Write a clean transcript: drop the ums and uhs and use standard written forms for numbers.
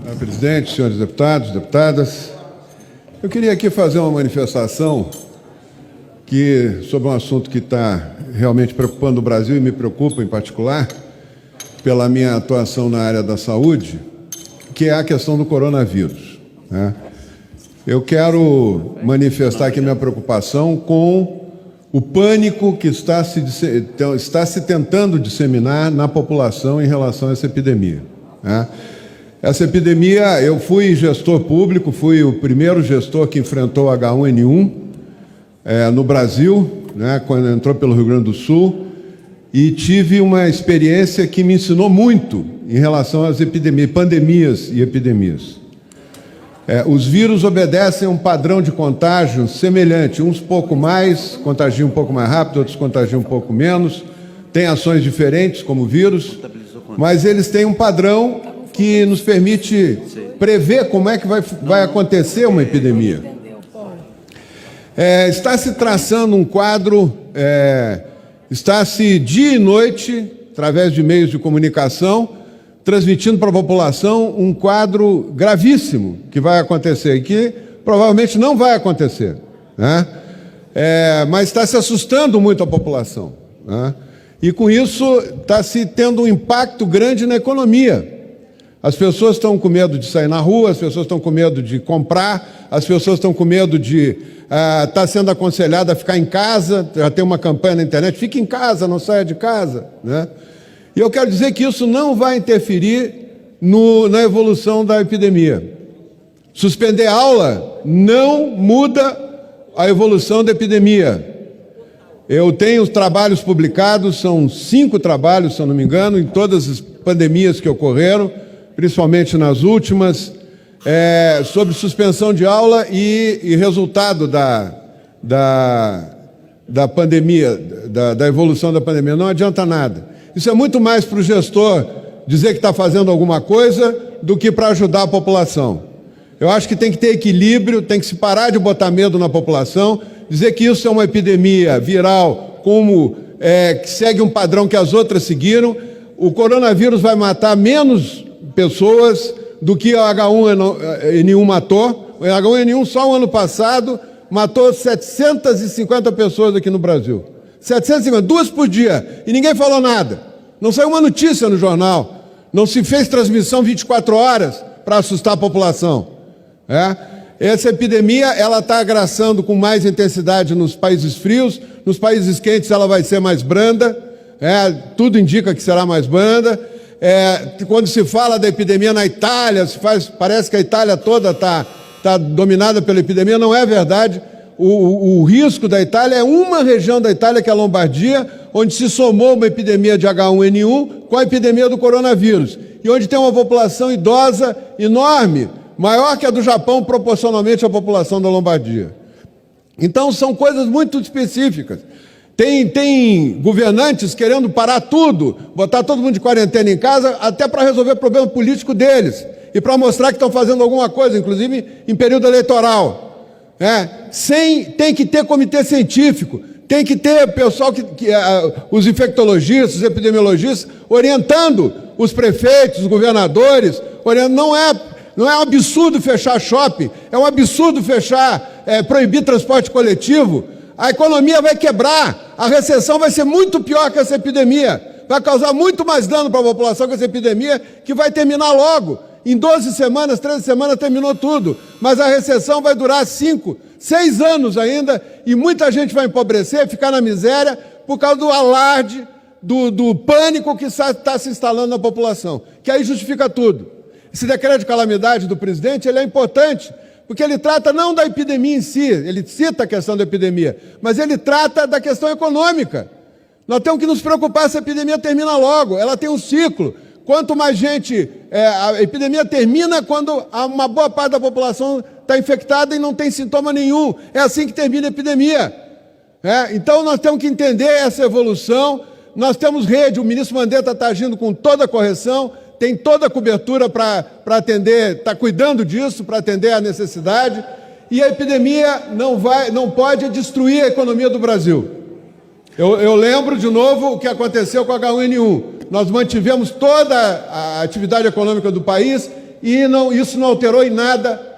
Presidente, senhores deputados, deputadas, eu queria aqui fazer uma manifestação sobre um assunto que está realmente preocupando o Brasil e me preocupa em particular, pela minha atuação na área da saúde, que é a questão do coronavírus, né? Eu quero manifestar aqui minha preocupação com o pânico que está se tentando disseminar na população em relação a essa epidemia, né? Essa epidemia, eu fui gestor público, fui o primeiro gestor que enfrentou o H1N1 no Brasil, né, quando entrou pelo Rio Grande do Sul, e tive uma experiência que me ensinou muito em relação às pandemias e epidemias. Os vírus obedecem a um padrão de contágio semelhante, uns pouco mais, contagiam um pouco mais rápido, outros contagiam um pouco menos, têm ações diferentes como vírus, mas eles têm um padrão que nos permite prever como é que vai acontecer uma epidemia. Está se traçando um quadro, está-se dia e noite, através de meios de comunicação, transmitindo para a população um quadro gravíssimo que vai acontecer e que provavelmente não vai acontecer, né? Mas está se assustando muito a população, né? E com isso está se tendo um impacto grande na economia. As pessoas estão com medo de sair na rua, as pessoas estão com medo de comprar, as pessoas estão com medo de estar sendo aconselhada a ficar em casa. Já tem uma campanha na internet, fique em casa, não saia de casa, né? E eu quero dizer que isso não vai interferir na evolução da epidemia. Suspender a aula não muda a evolução da epidemia. Eu tenho os trabalhos publicados, são 5 trabalhos, se eu não me engano, em todas as pandemias que ocorreram, principalmente nas últimas, sobre suspensão de aula e resultado da pandemia, da evolução da pandemia. Não adianta nada. Isso é muito mais para o gestor dizer que está fazendo alguma coisa do que para ajudar a população. Eu acho que tem que ter equilíbrio, tem que se parar de botar medo na população, dizer que isso é uma epidemia viral, que segue um padrão que as outras seguiram. O coronavírus vai matar menos pessoas do que o H1N1 matou. O H1N1 só o ano passado matou 750 pessoas aqui no Brasil. 750, 2 por dia, e ninguém falou nada. Não saiu uma notícia no jornal, não se fez transmissão 24 horas para assustar a população. Essa epidemia ela está agraçando com mais intensidade nos países frios, nos países quentes ela vai ser mais branda, tudo indica que será mais branda. Quando se fala da epidemia na Itália, parece que a Itália toda está dominada pela epidemia. Não é verdade. O risco da Itália é uma região da Itália, que é a Lombardia, onde se somou uma epidemia de H1N1 com a epidemia do coronavírus, e onde tem uma população idosa enorme, maior que a do Japão, proporcionalmente à população da Lombardia. Então, são coisas muito específicas. Tem governantes querendo parar tudo, botar todo mundo de quarentena em casa, até para resolver o problema político deles e para mostrar que estão fazendo alguma coisa, inclusive em período eleitoral. Tem que ter comitê científico, tem que ter pessoal, os infectologistas, os epidemiologistas, orientando os prefeitos, os governadores. Não é um absurdo fechar shopping, é um absurdo proibir transporte coletivo. A economia vai quebrar, a recessão vai ser muito pior que essa epidemia, vai causar muito mais dano para a população que essa epidemia, que vai terminar logo. Em 12 semanas, 13 semanas terminou tudo, mas a recessão vai durar 5, 6 anos ainda, e muita gente vai empobrecer, ficar na miséria, por causa do alarde, do pânico que está se instalando na população, que aí justifica tudo. Esse decreto de calamidade do presidente, ele é importante, porque ele trata não da epidemia em si, ele cita a questão da epidemia, mas ele trata da questão econômica. Nós temos que nos preocupar se a epidemia termina logo, ela tem um ciclo. Quanto mais gente... a epidemia termina quando uma boa parte da população está infectada e não tem sintoma nenhum. É assim que termina a epidemia. Então, nós temos que entender essa evolução. Nós temos rede, o ministro Mandetta está agindo com toda a correção, tem toda a cobertura para atender, está cuidando disso, para atender a necessidade. E a epidemia não pode destruir a economia do Brasil. Eu lembro de novo o que aconteceu com a H1N1. Nós mantivemos toda a atividade econômica do país e isso não alterou em nada